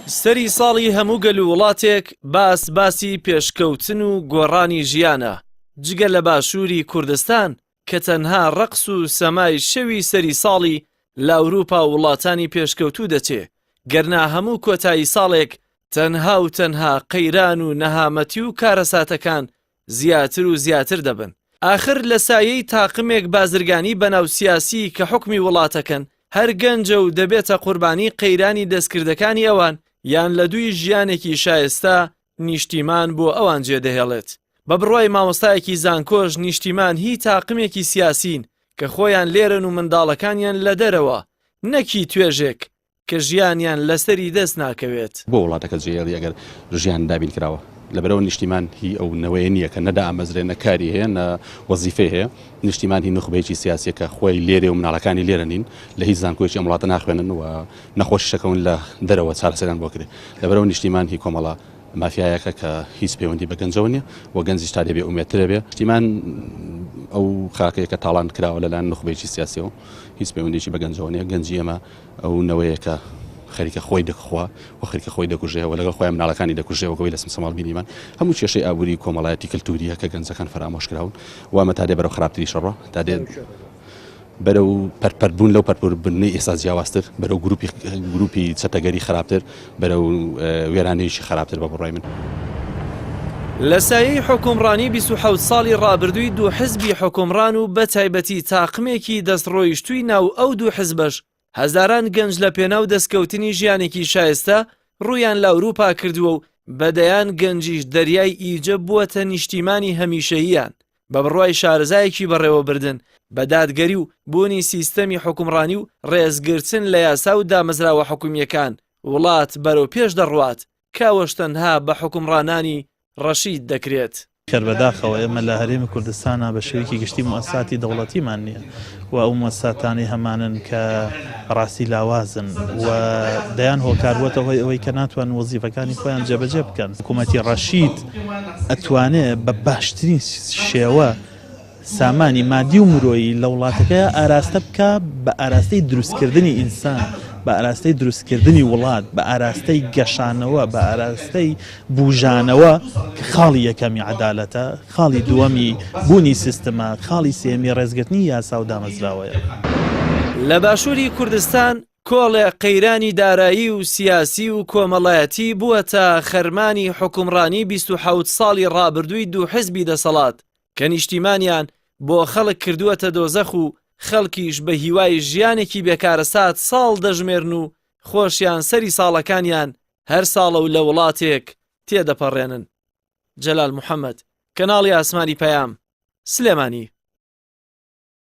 سەری ساڵی هەموو گەل و وڵاتێک باسی پێشکەوتن و گۆڕانی ژیانە جگە لە باشووری کوردستان کە تەنها ڕەقس و سەمای شەوی سەری ساڵی لە ئەوروپا و وڵاتانی پێشکەوتوو دەچێ گەرنا هەموو کۆتایی ساڵێک تەنها و تەنها قەیران و نەهامەتی و کارەساتەکان زیاتر و زیاتر دەبن. ئاخر لە سایەی تاقمێک بازرگانی بەناو سیاسی کە حکمی وڵاتەکەن هەر گەنجە و دەبێتە قوربانی قەیرانی دەستکردەکانی ئەوان یان لە دوی ژیانێکی شایستا نیشتیمان بۆ ئەوان جێدەهێڵێت. بە بڕوای مامۆستایەکی زانکۆش نیشتیمان هی تاقمێکی سیاسین کە خۆیان لێرن و منداڵەکانیان لە دەرەوە نەکی توێژێک کە ژیانیان لەسەری دەست ناکەوێت. بۆ وڵاتەکە جێڵی ئەگەر ژیان دابین کراوە لەبەرەوە نیشتیمان هی ئەو نەوەیە نییە کە نەدا ئامەزرێن نەکاری هەیە نە وەزیفەی هەیە. نیشتیمان هی نخبەیەکی سیاسیەکە خۆی لێرێ و مناڵەکانی لێرە نین لە هیچ زانکۆیەکی ئەم وڵاتە ناخوێنن و نەخۆشی شەکەون لە دەرەوە چارەسەریان بۆ کرێ. لەبەرەوە نیشتیمان هی کۆمەڵە مافیایەکە کە هیچ پەیوەندی بە گەنجەوە نیە و گەنجیش تا دەبێ ئومێدترە بێ. نیشتیمان ئەو خاکەیە کە تاڵان کراوە لەلایەن نخبەیەکی سیاسیەوە هیچ پەیوەندێکی بە گەنجەوە نیە. گەنجی ئێمە ئەو نەوەیە کە خەریکە خۆی دەخوا و خەریکە خۆی دەکوژێەوە لەگەڵ خۆیان مناڵەکانی دەکوژێەوە لە سەماڵ بینیمان هەموو کێشەی ئابووری کۆمەڵایەتی کەلتوریە کە گەنجەکان فرامۆش کراون وامە تا دێ بەرەو خراپتری شەڕە تا دێ بەرەو پەرپەربوون لەو پەرپەربوونی ئێستا جیاوازتر بەرەو گروپی چەتەگەری خراپتر بەرەو وێرانەیەشی خراپتر بە بڕای من. لە سایەی حکومڕانی 27 ساڵی ڕابردووی دوو حزبی حکومڕان و بە تایبەتی تاقمێکی دەستڕۆیشتووی ناو ئەو دوو حزبەش هەزاران گەنج لە پێناو دەستکەوتنی ژیانێکی شایستە ڕوویان لە ئەوروپا کردووە و بەدەیان گەنجیش دەریای ئیجە بووەتە نیشتیمانی هەمیشەییان بە بڕوای شارەزایەکی بەڕێوەبردن بە دادگەری و بوونی سیستەمی حکومڕانی و ڕێزگرتن لە یاسا و دامەزراوە حکومیەکان وڵات بەرەو پێش دەڕوات کاوەش تەنها بە حکومڕانانی ڕەشید دەکرێت. خەربەداخەوە ئێمە لە هەرێمی کوردستانە بە شێوەیەکی گشتی موەسساتی دەوڵەتیمان نییە و ئەو موەسساتانی هەمانن کە ڕاستی لاوازن و دەیان هۆکار بووەتەوە ئەوەی کە ناتوان وەزیفەکانی خۆیان جێبەجێ بکەن. حکوومەتی ڕەشید ئەتوانێت بە باشترین شێوە سامانی مادی و مرۆیی لە وڵاتەکە ئاراستە بکە بە ئاراستەی دروستکردنی ئینسان بە ئاراستەی دروستکردنی وڵات بە ئاراستەی گەشانەوە بە ئاراستەی بوژانەوە کە خاڵی یەکەمی عەدالەتە خاڵی دووەمی بوونی سیستەمە خاڵی سێمی ڕێزگرتنی یاسا و دامەزراوەیە. لە باشووری کوردستان کۆڵێ قەیرانی دارایی و سیاسی و کۆمەڵایەتی بووەتە خەرمانی حکومڕانی 27 ساڵی ڕابردووی دوو حزبی دەسەڵات کە نیشتیمانیان بۆ خەڵک کردووەتە دۆزەخ و خەڵکیش بە هیوای ژیانێکی بێکارەسات ساڵ دەژمێرن و خۆشیان سەری ساڵەکانیان هەر ساڵە و لە وڵاتێک تێدەپەڕێنن. جەلال محەممەد، کەناڵی ئاسمانی پەیام، سلێمانی.